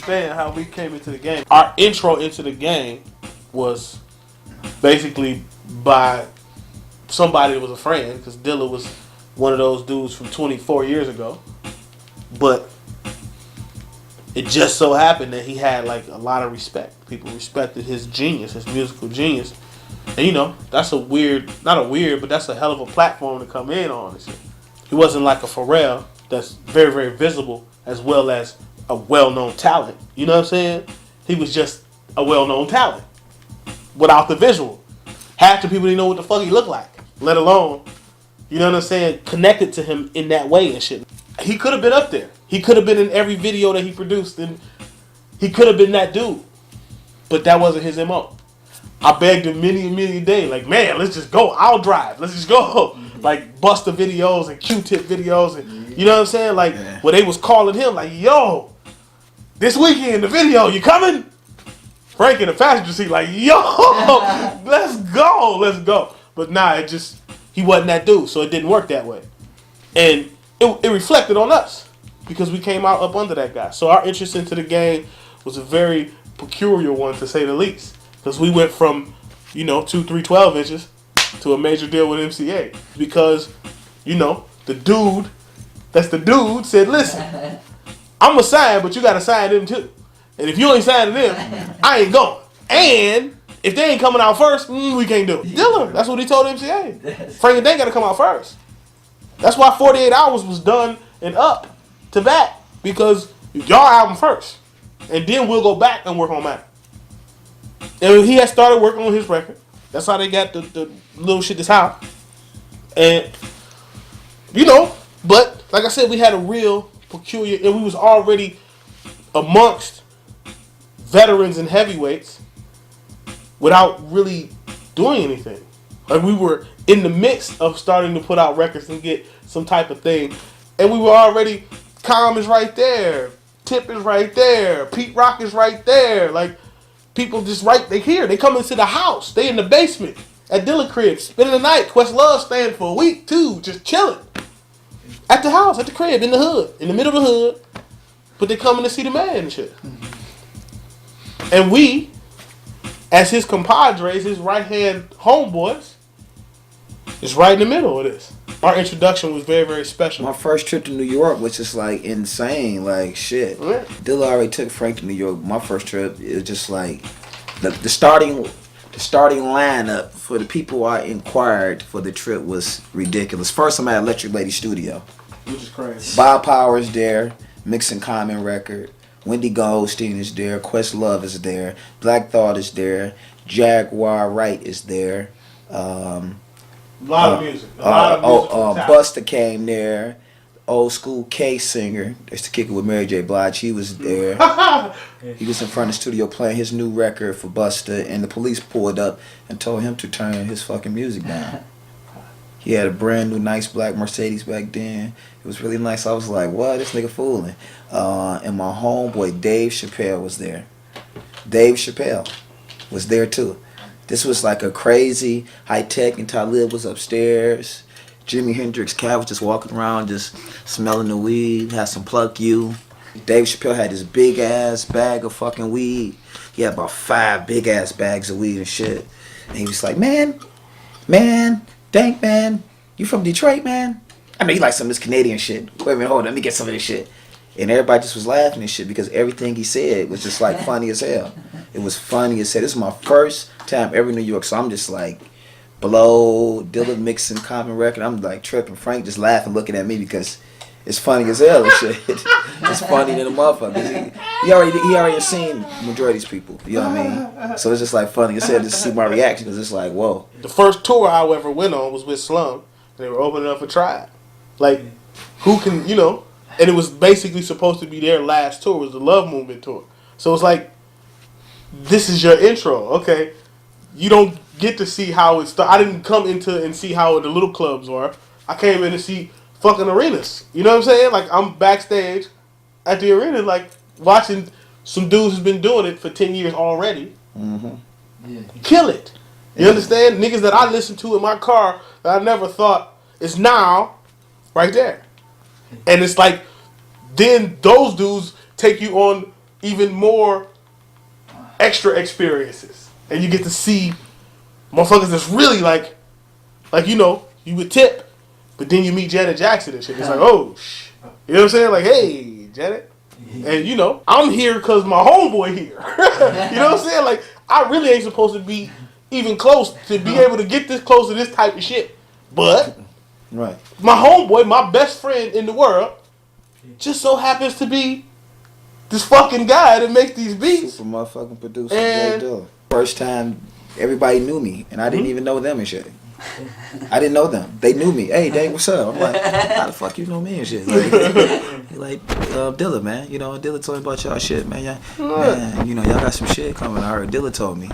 understand how we came into the game. Our intro into the game was basically by somebody that was a friend, because Dilla was one of those dudes from 24 years ago. But it just so happened that he had like a lot of respect. People respected his genius, his musical genius. And you know, that's a weird, not a weird, but that's a hell of a platform to come in on. And shit. He wasn't like a Pharrell that's very, very visible as well as a well-known talent. You know what I'm saying? He was just a well-known talent without the visual. Half the people didn't know what the fuck he looked like, let alone, you know what I'm saying, connected to him in that way and shit. He could have been up there. He could have been in every video that he produced, and he could have been that dude. But that wasn't his MO. I begged him many a day, like, man, let's just go. I'll drive. Let's just go. Like Busta videos and Q-Tip videos, and you know what I'm saying? Like, where they was calling him, like, yo, this weekend the video, you coming? Frank in the passenger seat, like, yo, let's go. But nah, he wasn't that dude, so it didn't work that way. And it reflected on us because we came out up under that guy. So our interest into the game was a very peculiar one, to say the least. Because we went from, 2, 3, 12 inches to a major deal with MCA. Because, the dude, that's the dude, said, listen, I'm going to sign, but you got to sign them too. And if you ain't signing them, I ain't going. And if they ain't coming out first, we can't do it. Dilla, that's what he told MCA. Frank-N-Dank got to come out first. That's why 48 Hours was done and up to back. Because y'all album first. And then we'll go back and work on mine. And he had started working on his record. That's how they got the little shit that's out. And, but like I said, we had a real peculiar, and we was already amongst veterans and heavyweights without really doing anything. Like we were in the midst of starting to put out records and get some type of thing. And we were already, Calm is right there. Tip is right there. Pete Rock is right there. Like, people just they here. They come into the house. They in the basement at Dilla crib, spending the night. Questlove staying for a week, too, just chilling. At the house, at the crib, in the hood, in the middle of the hood. But they coming to see the man and shit. And we, as his compadres, his right-hand homeboys, is right in the middle of this. Our introduction was very, very special. My first trip to New York was just like insane, like shit. Yeah. Dilla already took Frank to New York. My first trip, it was just like the starting lineup for the people I inquired for the trip was ridiculous. First, I'm at Electric Lady Studio, which is crazy. Bob Power's there, mixing Common record. Wendy Goldstein is there. Questlove is there. Black Thought is there. Jaguar Wright is there. A lot of music. Busta came there. Old school K singer. Used to kick it with Mary J. Blige. He was there. He was in front of the studio playing his new record for Busta, and the police pulled up and told him to turn his fucking music down. He had a brand new nice black Mercedes back then. It was really nice. I was like, what? This nigga fooling. And my homeboy Dave Chappelle was there. Dave Chappelle was there too. This was like a crazy high-tech, and Talib was upstairs. Jimi Hendrix Cat was just walking around, just smelling the weed, had some Pluck You. Dave Chappelle had this big-ass bag of fucking weed. He had about 5 big-ass bags of weed and shit. And he was like, man, Dank, man, you from Detroit, man? I know you like some of this Canadian shit. Wait a minute, hold on, let me get some of this shit. And everybody just was laughing and shit because everything he said was just like funny as hell. It was funny as hell. This is my first time ever in New York, so I'm just like, Blow, Dilla mixing Common record. I'm like tripping. Frank just laughing, looking at me because it's funny as hell and shit. It's funny than a motherfucker. He already seen majority of these people. You know what I mean? So it's just like funny as hell to see my reaction because it's like, whoa. The first tour I ever went on was with Slum. They were opening up for Tribe. Like, who can, and it was basically supposed to be their last tour. It was the Love Movement tour. So it's like, this is your intro. Okay. You don't get to see how it started. I didn't come into and see how the little clubs were. I came in to see fucking arenas. You know what I'm saying? Like, I'm backstage at the arena, like, watching some dudes who's been doing it for 10 years already. Mm-hmm. Yeah. Kill it. You understand? Niggas that I listen to in my car that I never thought is now right there. And it's like, then those dudes take you on even more extra experiences, and you get to see motherfuckers that's really like you would tip, but then you meet Janet Jackson and shit. It's like, oh, you know what I'm saying? Like, hey, Janet. And, I'm here because my homeboy here. You know what I'm saying? Like, I really ain't supposed to be even close to be able to get this close to this type of shit. But, right, my homeboy, my best friend in the world, just so happens to be this fucking guy that makes these beats. Super motherfucking producer, J Dilla. First time everybody knew me, and I didn't even know them and shit. I didn't know them. They knew me. Hey, Dave, what's up? I'm like, how the fuck you know me and shit? Like Dilla, man. Dilla told me about y'all shit, man. Man, y'all got some shit coming. I heard Dilla told me.